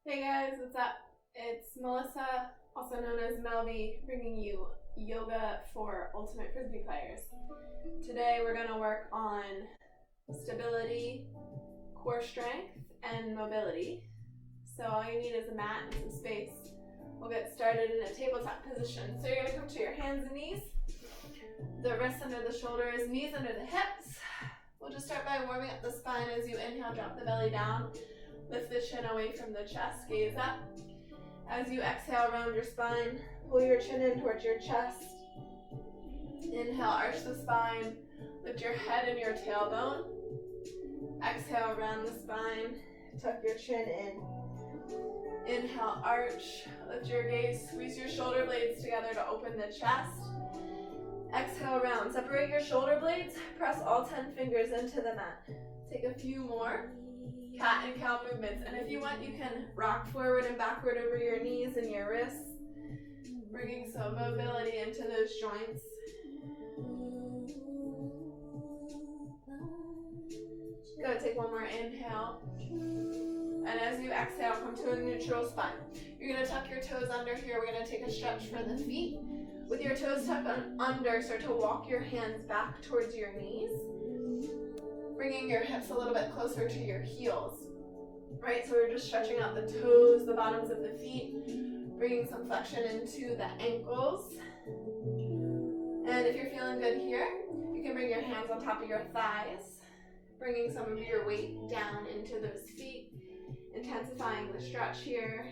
Hey guys, what's up? It's Melissa, also known as Melby, bringing you yoga for ultimate Frisbee players. Today we're going to work on stability, core strength, and mobility. So all you need is a mat and some space. We'll get started in a tabletop position. So you're going to come to your hands and knees, the wrists under the shoulders, knees under the hips. We'll just start by warming up the spine. As you inhale, drop the belly down. Lift the chin away from the chest, gaze up. As you exhale, round your spine, pull your chin in towards your chest. Inhale, arch the spine, lift your head and your tailbone. Exhale, round the spine, tuck your chin in. Inhale, arch, lift your gaze, squeeze your shoulder blades together to open the chest. Exhale, round, separate your shoulder blades, press all 10 fingers into the mat. Take a few more cat and cow movements, and if you want, you can rock forward and backward over your knees and your wrists, bringing some mobility into those joints. Good, take one more inhale, and as you exhale, come to a neutral spine. You're going to tuck your toes under here. We're going to take a stretch for the feet. With your toes tucked under, start to walk your hands back towards your knees, bringing your hips a little bit closer to your heels, right? So we're just stretching out the toes, the bottoms of the feet, bringing some flexion into the ankles. And if you're feeling good here, you can bring your hands on top of your thighs, bringing some of your weight down into those feet, intensifying the stretch here.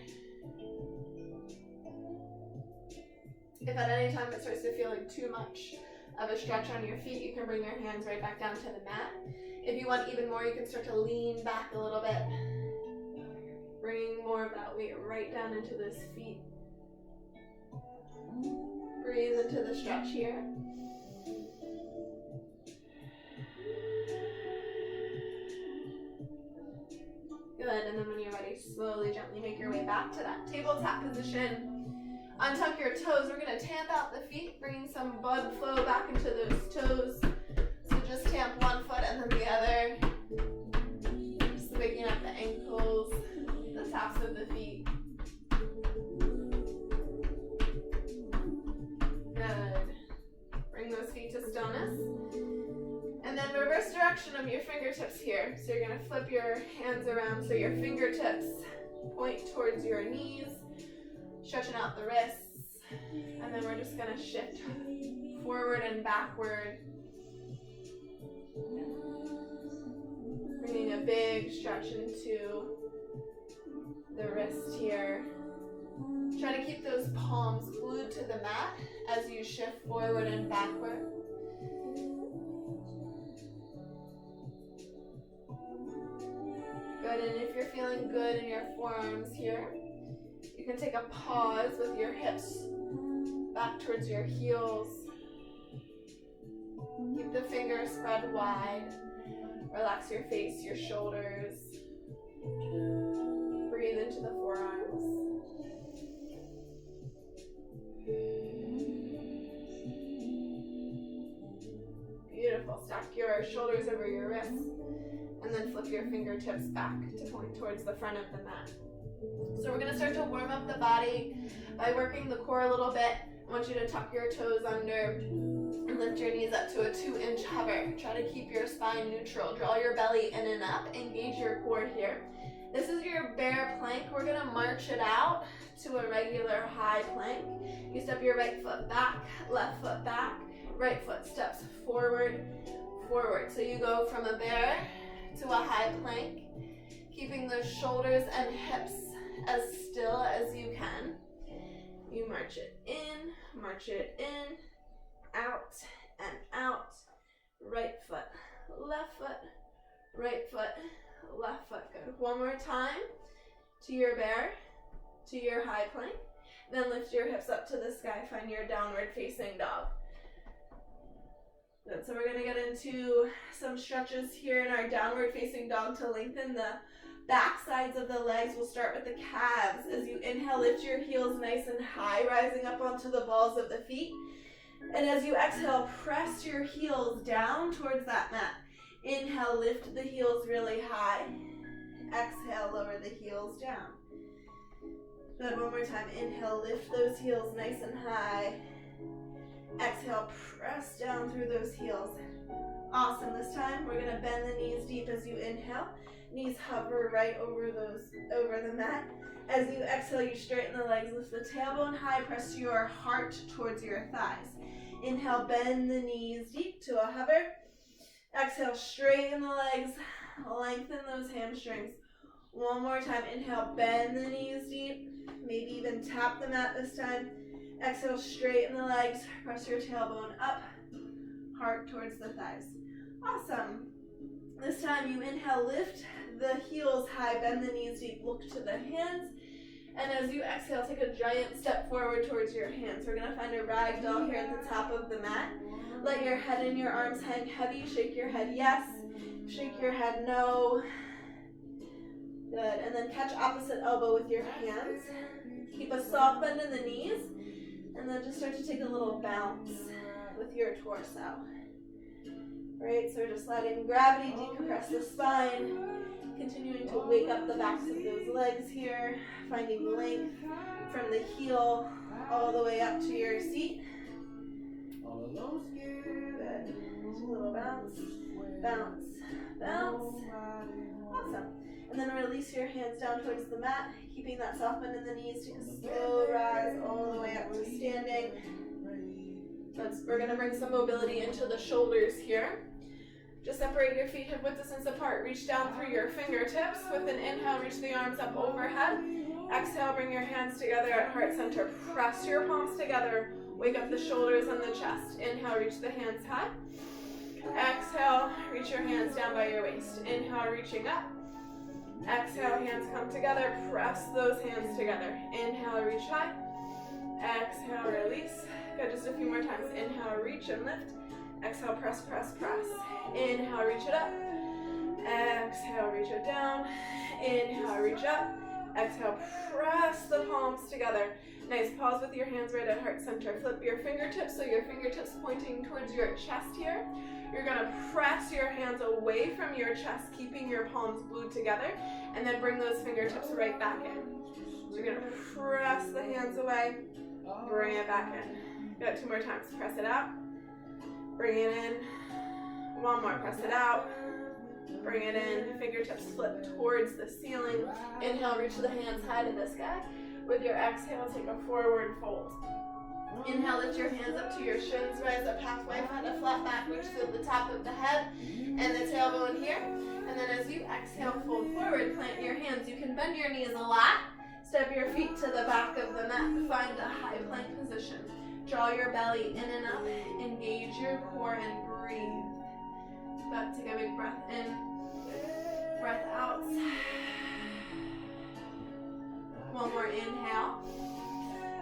If at any time it starts to feel like too much of a stretch on your feet, you can bring your hands right back down to the mat. If you want even more, you can start to lean back a little bit, bringing more of that weight right down into those feet. Breathe into the stretch here. Good, and then when you're ready, slowly, gently make your way back to that tabletop position. Untuck your toes. We're going to tamp out the feet, bringing some blood flow back into those toes. So just tamp one foot and then the other. Just waking up the ankles, the tops of the feet. Good. Bring those feet to stillness. And then reverse direction of your fingertips here. So you're going to flip your hands around so your fingertips point towards your knees. Stretching out the wrists, and then we're just going to shift forward and backward, bringing a big stretch into the wrist here. Try to keep those palms glued to the mat as you shift forward and backward. Good, and if you're feeling good in your forearms here, you can take a pause with your hips back towards your heels. Keep the fingers spread wide. Relax your face, your shoulders. Breathe into the forearms. Beautiful. Stack your shoulders over your wrists, and then flip your fingertips back to point towards the front of the mat. So we're going to start to warm up the body by working the core a little bit. I want you to tuck your toes under and lift your knees up to a 2-inch hover. Try to keep your spine neutral. Draw your belly in and up. Engage your core here. This is your bear plank. We're going to march it out to a regular high plank. You step your right foot back, left foot back, right foot steps forward, forward. So you go from a bear to a high plank, keeping those shoulders and hips as still as you can. You march it in, out and out. Right foot, left foot, right foot, left foot. Good. One more time to your bear, to your high plank. Then lift your hips up to the sky. Find your downward facing dog. Good. So we're going to get into some stretches here in our downward facing dog to lengthen the back sides of the legs. We'll start with the calves. As you inhale, lift your heels nice and high, rising up onto the balls of the feet. And as you exhale, press your heels down towards that mat. Inhale, lift the heels really high. Exhale, lower the heels down. Good, one more time. Inhale, lift those heels nice and high. Exhale, press down through those heels. Awesome. This time we're gonna bend the knees deep as you inhale. Knees hover right over the mat. As you exhale, you straighten the legs, lift the tailbone high, press your heart towards your thighs. Inhale, bend the knees deep to a hover. Exhale, straighten the legs, lengthen those hamstrings. One more time. Inhale, bend the knees deep, maybe even tap the mat this time. Exhale, straighten the legs, press your tailbone up, heart towards the thighs. Awesome. This time you inhale, lift the heels high, bend the knees deep, look to the hands. And as you exhale, take a giant step forward towards your hands. We're gonna find a ragdoll here at the top of the mat. Let your head and your arms hang heavy. Shake your head yes, shake your head no. Good, and then catch opposite elbow with your hands. Keep a soft bend in the knees, and then just start to take a little bounce with your torso. Right, so we're just letting gravity decompress the spine, continuing to wake up the backs of those legs here, finding length from the heel all the way up to your seat. Good. Just a little bounce, bounce, bounce. Awesome. And then release your hands down towards the mat, keeping that soft bend in the knees. Take a slow rise all the way up to standing. We're going to bring some mobility into the shoulders here. Just separate your feet hip width distance apart. Reach down through your fingertips. With an inhale, reach the arms up overhead. Exhale, bring your hands together at heart center. Press your palms together. Wake up the shoulders and the chest. Inhale, reach the hands high. Exhale, reach your hands down by your waist. Inhale, reaching up. Exhale, hands come together. Press those hands together. Inhale, reach high. Exhale, release. Good, just a few more times. Inhale, reach and lift. Exhale, press, press, press. Inhale, reach it up. Exhale, reach it down. Inhale, reach up. Exhale, press the palms together. Nice, pause with your hands right at heart center. Flip your fingertips, so your fingertips pointing towards your chest here. You're gonna press your hands away from your chest, keeping your palms glued together, and then bring those fingertips right back in. So you're gonna press the hands away, bring it back in. Good, 2 more times. Press it out, bring it in. 1 more, press it out, bring it in. Fingertips flip towards the ceiling. Inhale, reach the hands high to the sky. With your exhale, take a forward fold. Inhale, lift your hands up to your shins, rise up halfway, find a flat back, reach to the top of the head and the tailbone here. And then as you exhale, fold forward, plant your hands. You can bend your knees a lot. Step your feet to the back of the mat, find a high plank position. Draw your belly in and up, engage your core and breathe. But take a big breath in, breath out. 1 more inhale.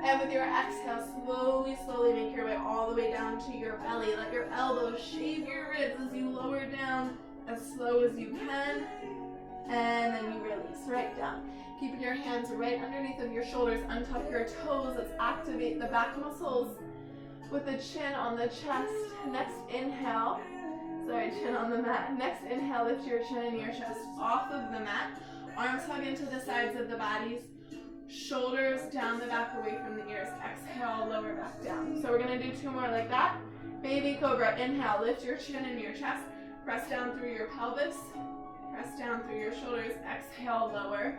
And with your exhale, slowly, slowly make your way all the way down to your belly. Let your elbows shave your ribs as you lower down as slow as you can. And then you release right down. Keeping your hands right underneath of your shoulders. Untuck your toes. Let's activate the back muscles with the chin on the chest. Next inhale. Sorry, chin on the mat. Next inhale, lift your chin and your chest off of the mat. Arms hug into the sides of the bodies. Shoulders down the back away from the ears. Exhale, lower back down. So we're going to do 2 more like that. Baby cobra. Inhale, lift your chin and your chest. Press down through your pelvis. Press down through your shoulders. Exhale, lower.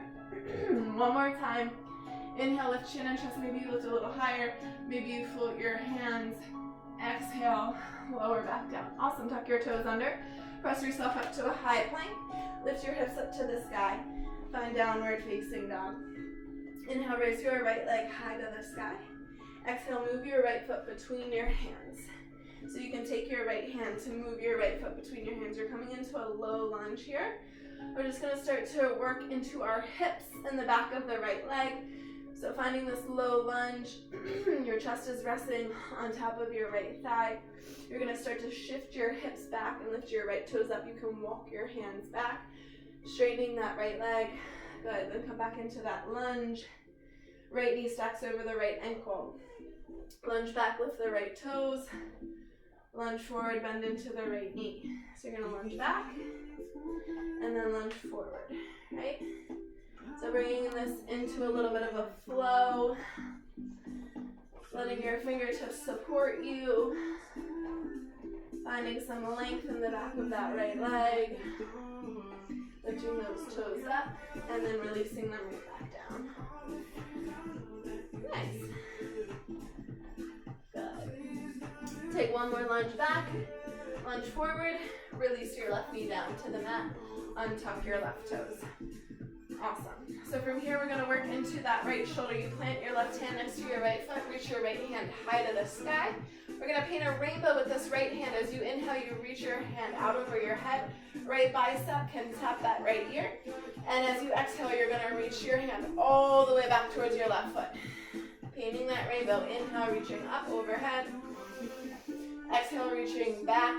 1 more time. Inhale, lift chin and chest. Maybe you lift a little higher. Maybe you float your hands. Exhale, lower back down. Awesome. Tuck your toes under. Press yourself up to a high plank. Lift your hips up to the sky. Find downward facing dog. Inhale, raise your right leg high to the sky. Exhale, move your right foot between your hands. So you can take your right hand to move your right foot between your hands. You're coming into a low lunge here. We're just going to start to work into our hips and the back of the right leg. So finding this low lunge, your chest is resting on top of your right thigh. You're going to start to shift your hips back and lift your right toes up. You can walk your hands back, straightening that right leg. Good, then come back into that lunge. Right knee stacks over the right ankle. Lunge back, lift the right toes. Lunge forward, bend into the right knee. So you're gonna lunge back and then lunge forward, right? So bringing this into a little bit of a flow, letting your fingertips support you, finding some length in the back of that right leg, lifting those toes up, and then releasing them right back down. Nice. Good. Take one more lunge back, lunge forward, release your left knee down to the mat, untuck your left toes. Awesome. So from here, we're going to work into that right shoulder. You plant your left hand next to your right foot, reach your right hand high to the sky. We're going to paint a rainbow with this right hand. As you inhale, you reach your hand out over your head. Right bicep can tap that right ear. And as you exhale, you're going to reach your hand all the way back towards your left foot. Painting that rainbow. Inhale, reaching up overhead. Exhale, reaching back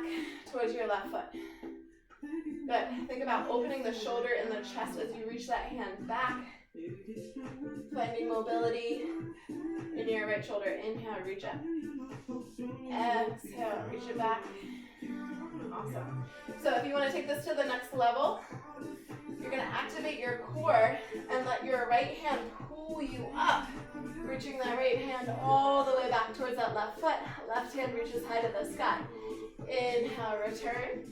towards your left foot. Good. Think about opening the shoulder and the chest as you reach that hand back. Finding mobility in your right shoulder. Inhale, reach up. Exhale, reach it back. Awesome. So if you want to take this to the next level, you're going to activate your core and let your right hand pull you up, reaching that right hand all the way back towards that left foot. Left hand reaches high to the sky. Inhale, return.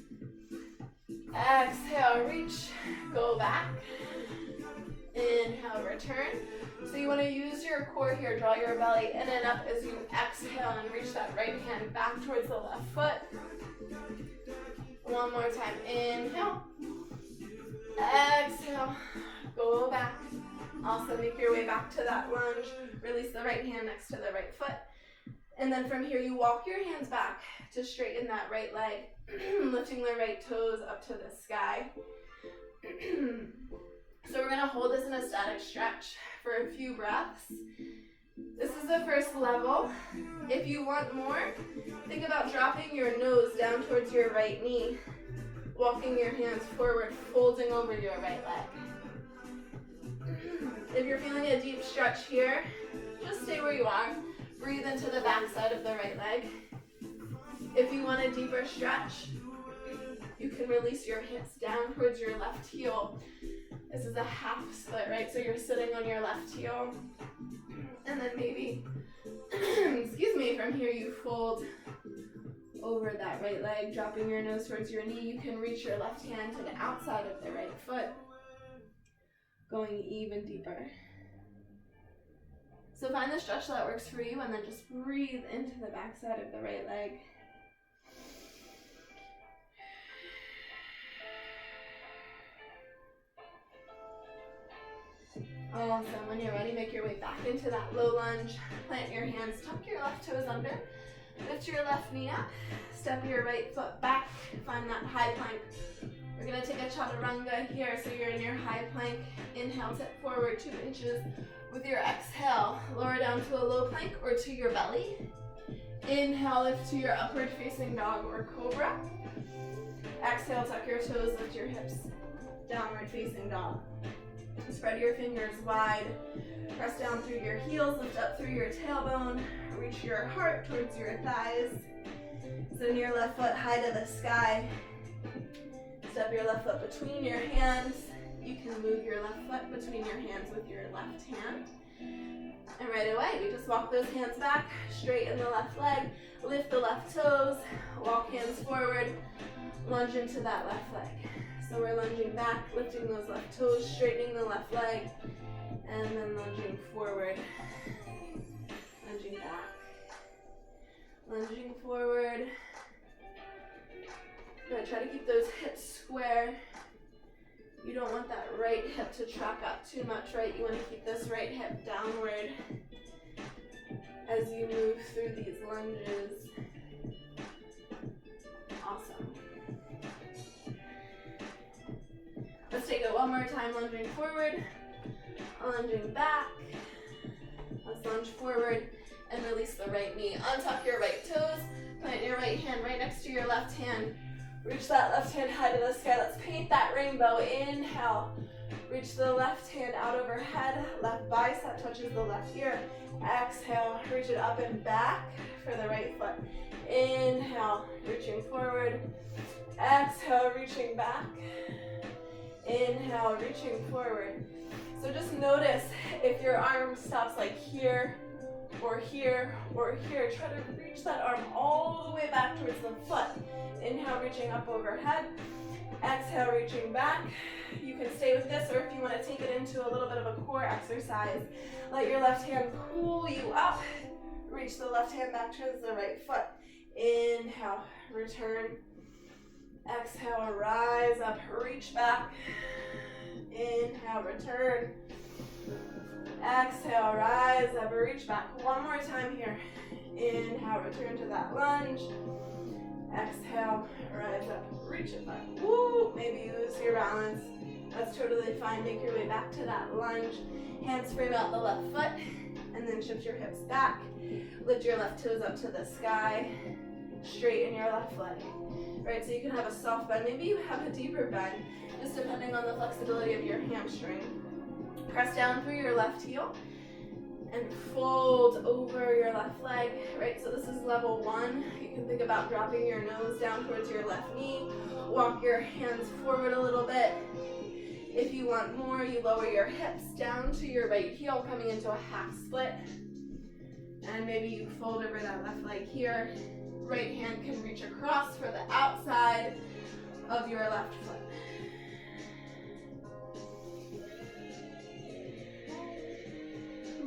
Exhale, reach, go back. Inhale, return. So you want to use your core here, draw your belly in and up as you exhale and reach that right hand back towards the left foot. One more time, inhale. Exhale, go back. Also make your way back to that lunge. Release the right hand next to the right foot. And then from here, you walk your hands back to straighten that right leg, lifting the right toes up to the sky. So we're going to hold this in a static stretch for a few breaths. This is the first level. If you want more, think about dropping your nose down towards your right knee, walking your hands forward, folding over your right leg. If you're feeling a deep stretch here, just stay where you are. Breathe into the back side of the right leg. If you want a deeper stretch, you can release your hips down towards your left heel. This is a half split, right? So you're sitting on your left heel. And then maybe, excuse me, from here you fold over that right leg, dropping your nose towards your knee. You can reach your left hand to the outside of the right foot, going even deeper. So find the stretch that works for you and then just breathe into the backside of the right leg. Awesome. When you're ready, make your way back into that low lunge. Plant your hands, tuck your left toes under, lift your left knee up, step your right foot back, find that high plank. We're going to take a chaturanga here, so you're in your high plank. Inhale, tip forward 2 inches. With your exhale, lower down to a low plank or to your belly. Inhale, lift to your upward facing dog or cobra. Exhale, tuck your toes, lift your hips, downward facing dog. Spread your fingers wide, press down through your heels, lift up through your tailbone, reach your heart towards your thighs. Send your left foot high to the sky. Step your left foot between your hands. You can move your left foot between your hands with your left hand. And right away, we just walk those hands back, straighten the left leg, lift the left toes, walk hands forward, lunge into that left leg. So we're lunging back, lifting those left toes, straightening the left leg, and then lunging forward, lunging back, lunging forward. Good, try to keep those hips square. You don't want that right hip to track up too much, right? You want to keep this right hip downward as you move through these lunges. Awesome. Let's take it one more time, lunging forward, lunging back. Let's lunge forward and release the right knee. Untuck your right toes, plant your right hand right next to your left hand. Reach that left hand high to the sky. Let's paint that rainbow. Inhale. Reach the left hand out overhead. Left bicep touches the left ear. Exhale. Reach it up and back for the right foot. Inhale. Reaching forward. Exhale. Reaching back. Inhale. Reaching forward. So just notice if your arm stops like here or here or here. Try to reach that arm all the way back towards the foot. Inhale, reaching up overhead. Exhale, reaching back. You can stay with this, or if you want to take it into a little bit of a core exercise, let your left hand pull you up. Reach the left hand back towards the right foot. Inhale, return. Exhale, rise up, reach back. Inhale, return. Exhale, rise up, reach back. One more time here. Inhale, return to that lunge. Exhale, rise up, reach it back. Woo! Maybe you lose your balance. That's totally fine. Make your way back to that lunge. Hands frame out the left foot, and then shift your hips back. Lift your left toes up to the sky. Straighten your left leg. Right, so you can have a soft bend. Maybe you have a deeper bend, just depending on the flexibility of your hamstring. Press down through your left heel and fold over your left leg, right? So this is level 1. You can think about dropping your nose down towards your left knee. Walk your hands forward a little bit. If you want more, you lower your hips down to your right heel, coming into a half split. And maybe you fold over that left leg here. Right hand can reach across for the outside of your left foot.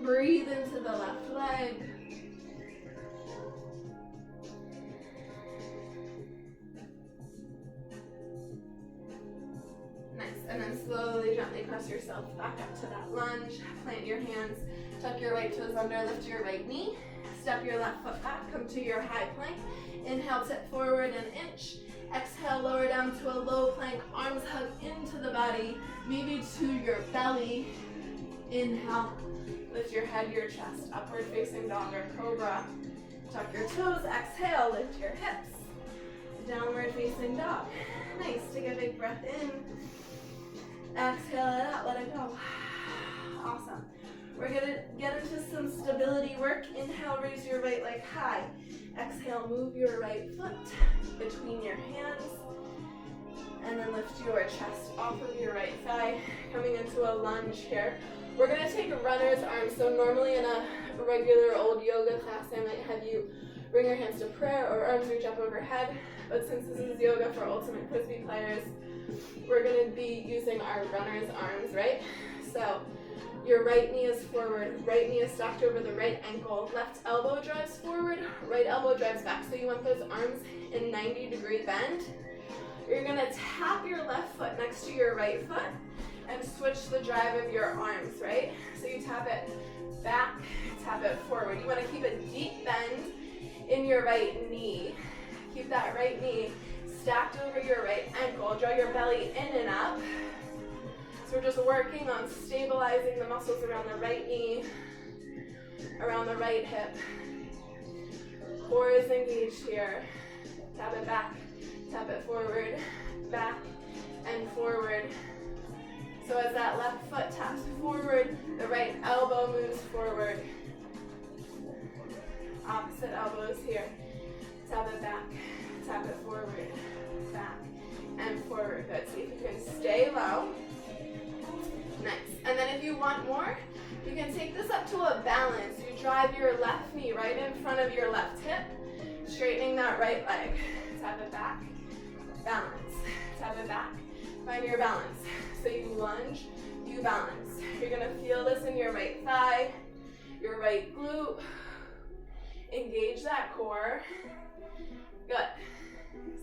Breathe into the left leg. Nice, and then slowly, gently press yourself back up to that lunge. Plant your hands, tuck your right toes under, lift your right knee. Step your left foot back, come to your high plank. Inhale, tip forward an inch. Exhale, lower down to a low plank. Arms hug into the body, maybe to your belly. Inhale, lift your head, your chest, upward facing dog or cobra. Tuck your toes, exhale, lift your hips. Downward facing dog. Nice, take a big breath in. Exhale it out, let it go. Awesome. We're gonna get into some stability work. Inhale, raise your right leg high. Exhale, move your right foot between your hands. And then lift your chest off of your right thigh, coming into a lunge here. We're gonna take a runner's arm. So normally in a regular old yoga class, I might have you bring your hands to prayer or arms reach up overhead. But since this is yoga for ultimate Frisbee players, we're gonna be using our runner's arms, right? So your right knee is forward, right knee is stacked over the right ankle, left elbow drives forward, right elbow drives back. So you want those arms in 90-degree bend. You're gonna tap your left foot next to your right foot and switch the drive of your arms, right? So you tap it back, tap it forward. You wanna keep a deep bend in your right knee. Keep that right knee stacked over your right ankle. Draw your belly in and up. So we're just working on stabilizing the muscles around the right knee, around the right hip. Core is engaged here. Tap it back, tap it forward, back, and forward. So as that left foot taps forward, the right elbow moves forward. Opposite elbows here. Tap it back, tap it forward, back, and forward. Good. See if you can stay low. Nice. And then if you want more, you can take this up to a balance. You drive your left knee right in front of your left hip, straightening that right leg. Tap it back, balance. Tap it back, find your balance. So you lunge, you balance. You're gonna feel this in your right thigh, your right glute. Engage that core. Good.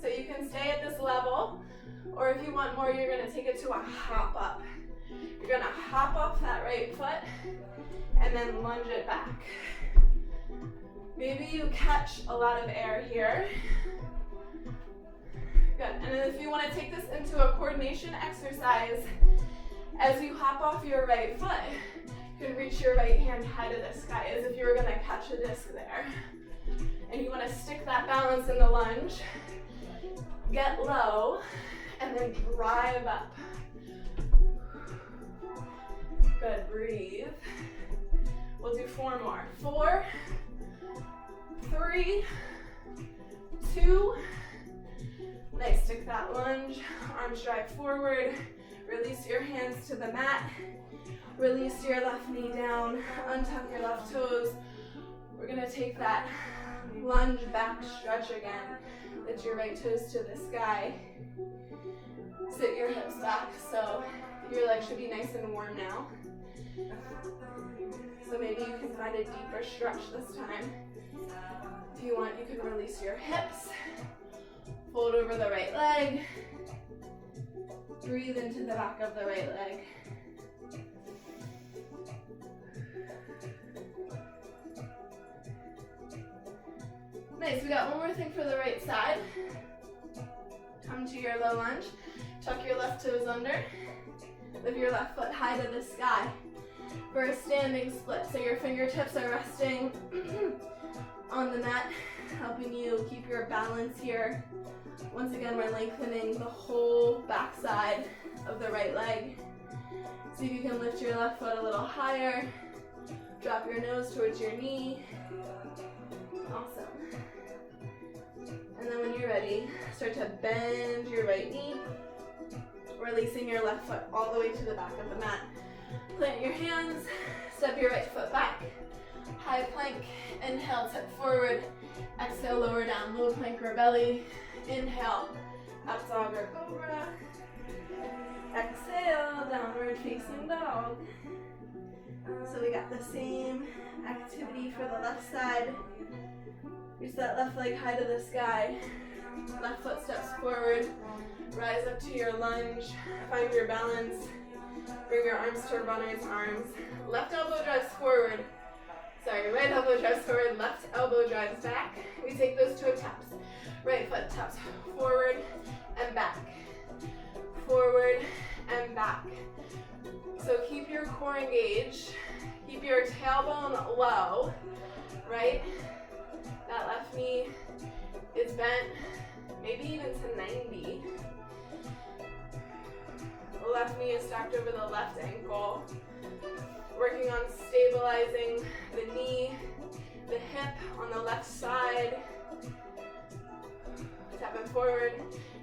So you can stay at this level, or if you want more, you're gonna take it to a hop up. You're gonna hop off that right foot and then lunge it back. Maybe you catch a lot of air here. Good. And then if you want to take this into a coordination exercise, as you hop off your right foot, you can reach your right hand high to the sky as if you were gonna catch a disc there. And you want to stick that balance in the lunge. Get low and then drive up. Good, breathe. We'll do 4 more. 4, 3, 2. Nice, stick that lunge. Arms drive forward. Release your hands to the mat. Release your left knee down. Untuck your left toes. We're gonna take that lunge back stretch again. Lift your right toes to the sky. Sit your hips back so your legs should be nice and warm now. So maybe you can find a deeper stretch this time. If you want, you can release your hips. Fold over the right leg. Breathe into the back of the right leg. Nice, we got one more thing for the right side. Come to your low lunge. Tuck your left toes under. Lift your left foot high to the sky for a standing split. So your fingertips are resting on the mat, helping you keep your balance here. Once again, we're lengthening the whole back side of the right leg. See if you can lift your left foot a little higher. Drop your nose towards your knee. Awesome. And then when you're ready, start to bend your right knee, releasing your left foot all the way to the back of the mat. Plant your hands, step your right foot back. High plank, inhale, tip forward. Exhale, lower down, low plank or belly. Inhale, up dog or cobra. Exhale, downward facing dog. So we got the same activity for the left side. Reach that left leg high to the sky. Left foot steps forward. Rise up to your lunge. Find your balance. Bring your arms to runner's arms. Left elbow drives forward. Sorry, right elbow drives forward. Left elbow drives back. We take those toe taps. Right foot taps forward and back. Forward and back. So keep your core engaged. Keep your tailbone low, right? That left knee is bent, maybe even to 90. The left knee is stacked over the left ankle. Working on stabilizing the knee, the hip on the left side. Tap it forward,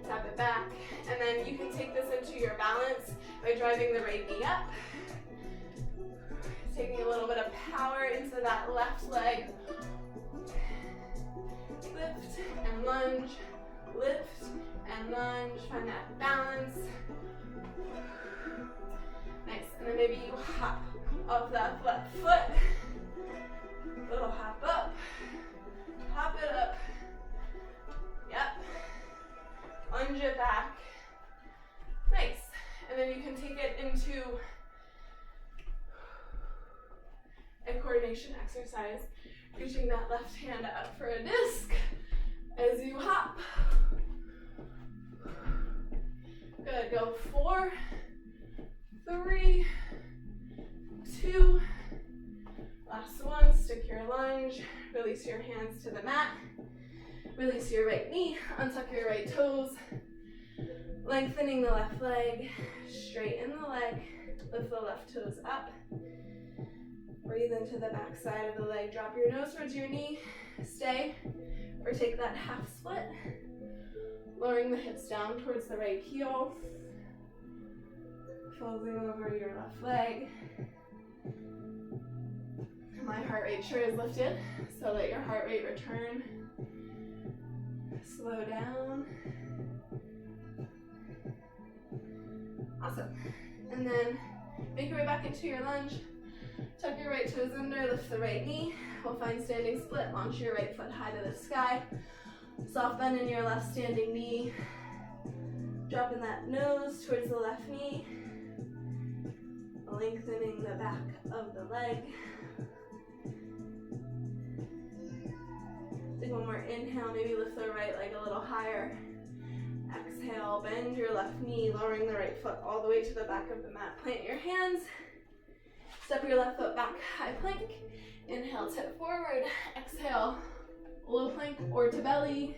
tap it back. And then you can take this into your balance by driving the right knee up. Taking a little bit of power into that left leg. Lift and lunge, lift and lunge. Find that balance. Nice. And then maybe you hop off that left foot. Little hop up. Hop it up. Yep. Lunge it back. Nice. And then you can take it into a coordination exercise. Reaching that left hand up for a disc as you hop. Good, go 4, 3, 2, last one, stick your lunge, release your hands to the mat, release your right knee, untuck your right toes, lengthening the left leg, straighten the leg, lift the left toes up. Breathe into the back side of the leg. Drop your nose towards your knee. Stay. Or take that half split. Lowering the hips down towards the right heel. Folding over your left leg. My heart rate sure is lifted, so let your heart rate return. Slow down. Awesome. And then make your way back into your lunge. Tuck your right toes under, lift the right knee. We'll find standing split, launch your right foot high to the sky. Soft bend in your left standing knee. Dropping that nose towards the left knee. Lengthening the back of the leg. Take one more inhale, maybe lift the right leg a little higher. Exhale, bend your left knee, lowering the right foot all the way to the back of the mat. Plant your hands. Step your left foot back, high plank. Inhale, tip forward. Exhale, low plank or to belly.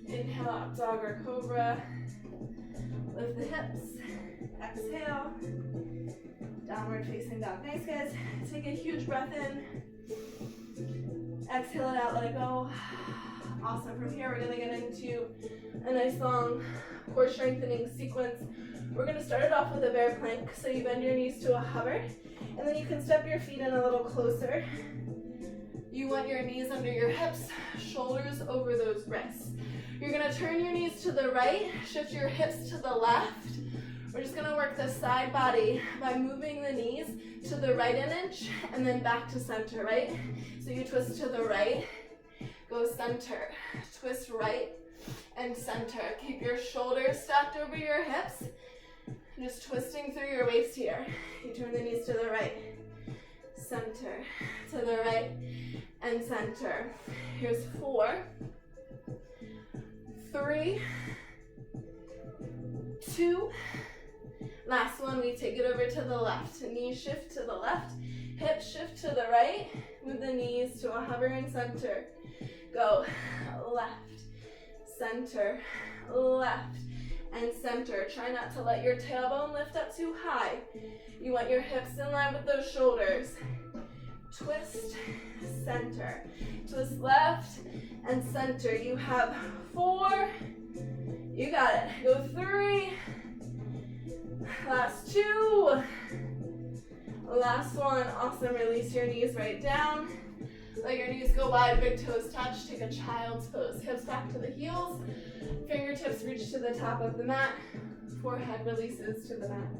Inhale, up dog or cobra. Lift the hips. Exhale. Downward facing dog. Nice, guys. Take a huge breath in. Exhale it out, let it go. Awesome. From here, we're going to get into a nice long core strengthening sequence We're gonna start it off with a bear plank. So you bend your knees to a hover, and then you can step your feet in a little closer. You want your knees under your hips, shoulders over those wrists. You're gonna turn your knees to the right, shift your hips to the left. We're just gonna work the side body by moving the knees to the right an inch and then back to center, right? So you twist to the right, go center, twist right and center. Keep your shoulders stacked over your hips, just twisting through your waist here. You turn the knees to the right, center, to the right, and center. Here's 4, 3, 2, last one, we take it over to the left. Knee shift to the left, hip shift to the right, move the knees to a hovering center. Go left, center, left, and center. Try not to let your tailbone lift up too high. You want your hips in line with those shoulders. Twist, center, twist left and center. You have 4, you got it. Go 3, last 2, last one. Awesome. Release your knees right down. Let your knees go wide, big toes touch. Take a child's pose. Hips back to the heels, fingertips reach to the top of the mat, forehead releases to the mat.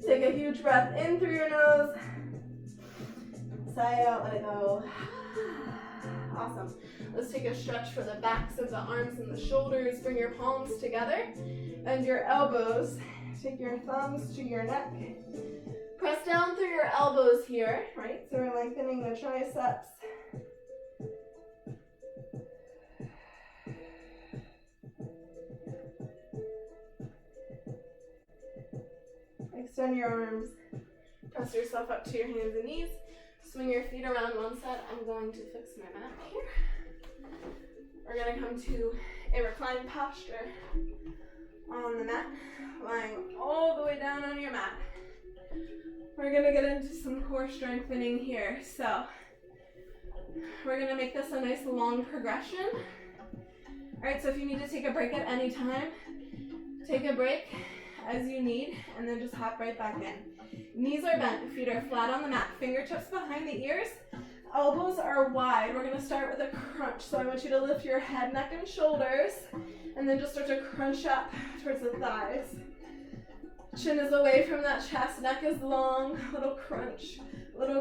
Take a huge breath in through your nose. Sigh out, let it go. Awesome. Let's take a stretch for the backs of the arms and the shoulders. Bring your palms together, bend your elbows. Take your thumbs to your neck. Press down through your elbows here, right? So we're lengthening the triceps. Extend your arms. Press yourself up to your hands and knees. Swing your feet around one side. I'm going to fix my mat here. We're going to come to a reclined posture on the mat, lying all the way down on your mat. We're going to get into some core strengthening here. So we're going to make this a nice long progression. All right, so if you need to take a break at any time, take a break as you need, and then just hop right back in. Knees are bent, feet are flat on the mat, fingertips behind the ears, elbows are wide. We're gonna start with a crunch. So I want you to lift your head, neck, and shoulders, and then just start to crunch up towards the thighs. Chin is away from that chest, neck is long, little crunch, lift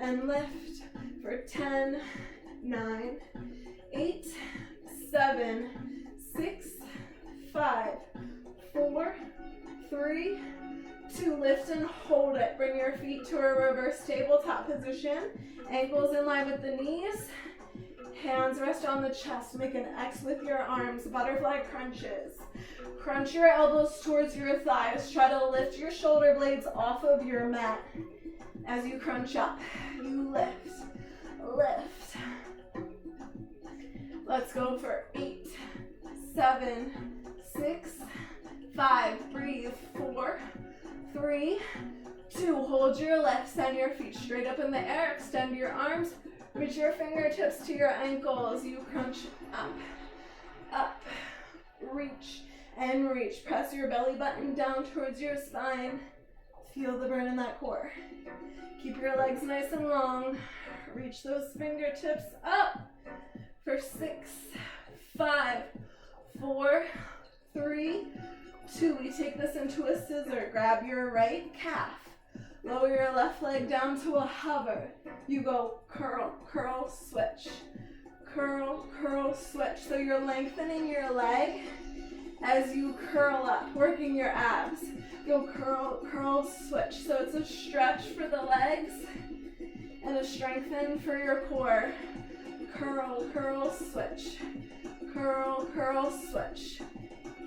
and lift for 10, 9, 8, 7, 6, 5, 4, 3, 2, lift and hold it. Bring your feet to a reverse tabletop position. Ankles in line with the knees. Hands rest on the chest. Make an X with your arms. Butterfly crunches. Crunch your elbows towards your thighs. Try to lift your shoulder blades off of your mat. As you crunch up, you lift, lift. Let's go for 8, 7, 6, 5, breathe, 4, 3, 2, hold your lift, send your feet straight up in the air, extend your arms, reach your fingertips to your ankles, you crunch up, up, reach, and reach. Press your belly button down towards your spine, feel the burn in that core. Keep your legs nice and long, reach those fingertips up for 6, 5, 4, 3, 2, we take this into a scissor. Grab your right calf. Lower your left leg down to a hover. You go curl, curl, switch. Curl, curl, switch. So you're lengthening your leg as you curl up, working your abs. Go curl, curl, switch. So it's a stretch for the legs and a strengthen for your core. Curl, curl, switch. Curl, curl, switch.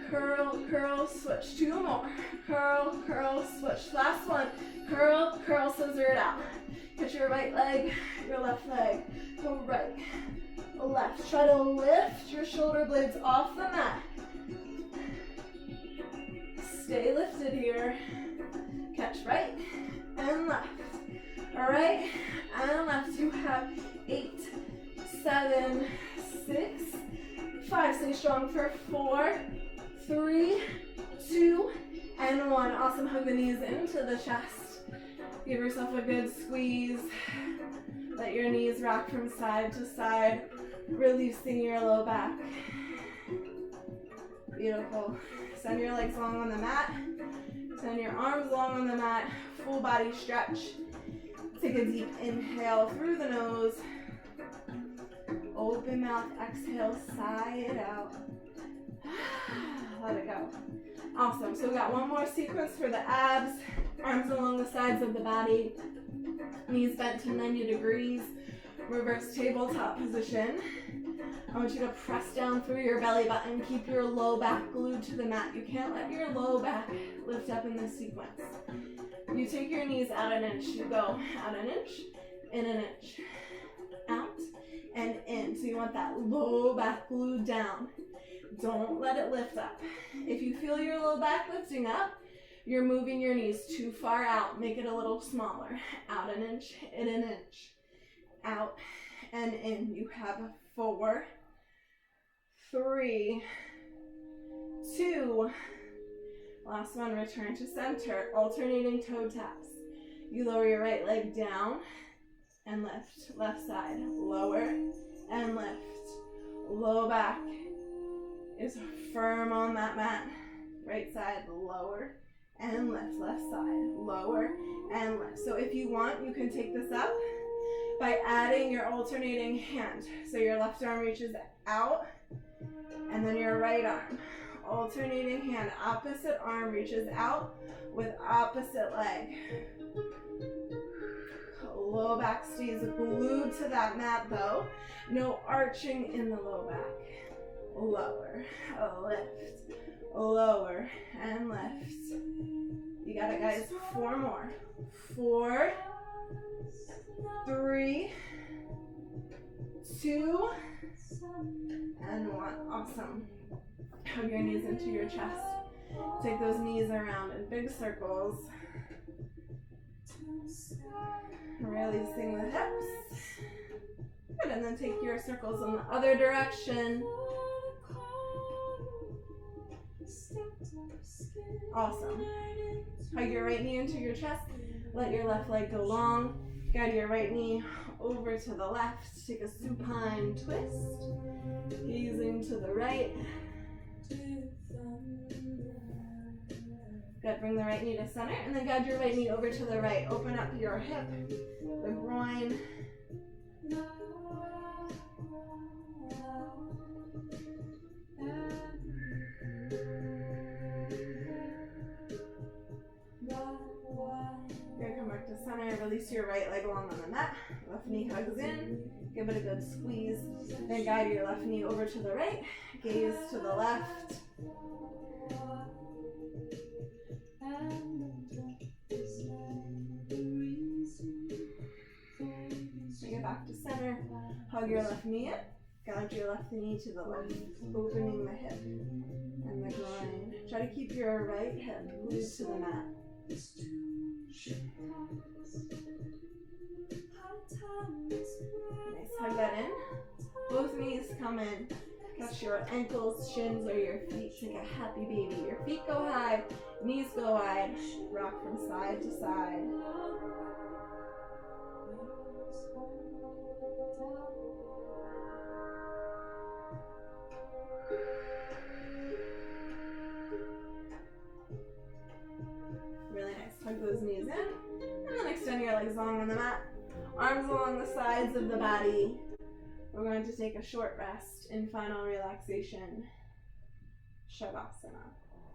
Curl, curl, switch. 2 more. Curl, curl, switch. Last one. Curl, curl, scissor it out. Hit your right leg, your left leg. Go right, left. Try to lift your shoulder blades off the mat. Stay lifted here. Catch right and left. Right and left. You have 8, 7, 6, 5. Stay strong for 4, 3, 2, and 1. Awesome. Hug the knees into the chest. Give yourself a good squeeze. Let your knees rock from side to side, releasing your low back. Beautiful. Send your legs long on the mat. Send your arms long on the mat. Full body stretch. Take a deep inhale through the nose. Open mouth, exhale, sigh it out. Let it go. Awesome. So we got one more sequence for the abs. Arms along the sides of the body. Knees bent to 90 degrees. Reverse tabletop position. I want you to press down through your belly button. Keep your low back glued to the mat. You can't let your low back lift up in this sequence. You take your knees out an inch. You go out an inch, in an inch, out, and in. So you want that low back glued down. Don't let it lift up. If you feel your low back lifting up, you're moving your knees too far out. Make it a little smaller. Out an inch, in an inch, out and in. You have 4, 3, 2. Last one, return to center. Alternating toe taps. You lower your right leg down and lift. Left side, lower and lift. Low back is firm on that mat. Right side, lower and lift. Left side, lower and lift. So if you want, you can take this up by adding your alternating hand. So your left arm reaches out, and then your right arm. Alternating hand, opposite arm reaches out with opposite leg. Low back stays glued to that mat though. No arching in the low back. Lower, lift, lower, and lift. You got it, guys. 4 more. 4, 3, 2, and 1. Awesome. Hug your knees into your chest. Take those knees around in big circles. Releasing the hips. Good, and then take your circles in the other direction. Awesome. Hug your right knee into your chest. Let your left leg go long. Guide your right knee over to the left. Take a supine twist. Gazing to the right. Good, bring the right knee to center, and then guide your right knee over to the right. Open up your hip, the groin. Good, come back to center. Release your right leg long on the mat. Left knee hugs in. Give it a good squeeze. Then guide your left knee over to the right. Gaze to the left. Bring it back to center. Hug your left knee in. Guide your left knee to the left, opening the hip and the groin. Try to keep your right hip glued to the mat. Nice, hug that in. Both knees come in. Catch your ankles, shins, or your feet. Take a happy baby. Your feet go high, knees go wide. Rock from side to side. Really nice. Hug those knees in. And then extend your legs long on the mat. Arms along the sides of the body. We're going to take a short rest in final relaxation. Shavasana.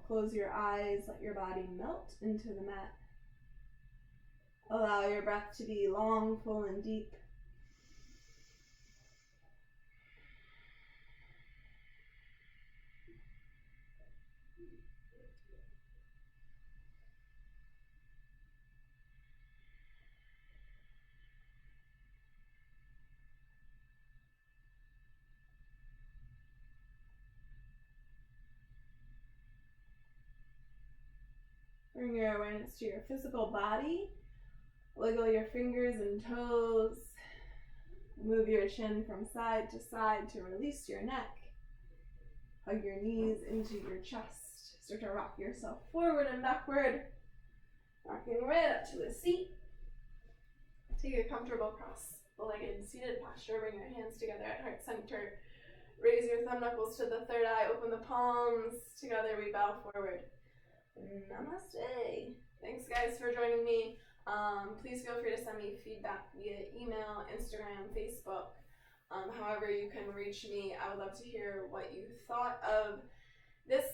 Close your eyes. Let your body melt into the mat. Allow your breath to be long, full, and deep. Bring your awareness to your physical body. Wiggle your fingers and toes. Move your chin from side to release your neck. Hug your knees into your chest. Start to rock yourself forward and backward, rocking right up to a seat. Take a comfortable cross-legged seated posture. Bring your hands together at heart center. Raise your thumb knuckles to the third eye. Open the palms. Together we bow forward. Namaste. Thanks guys for joining me. Please feel free to send me feedback via email, Instagram, Facebook. However you can reach me. I would love to hear what you thought of this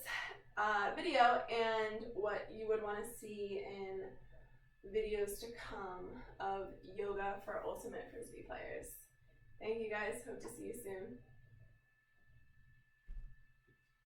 video and what you would want to see in videos to come of yoga for ultimate Frisbee players. Thank you guys. Hope to see you soon.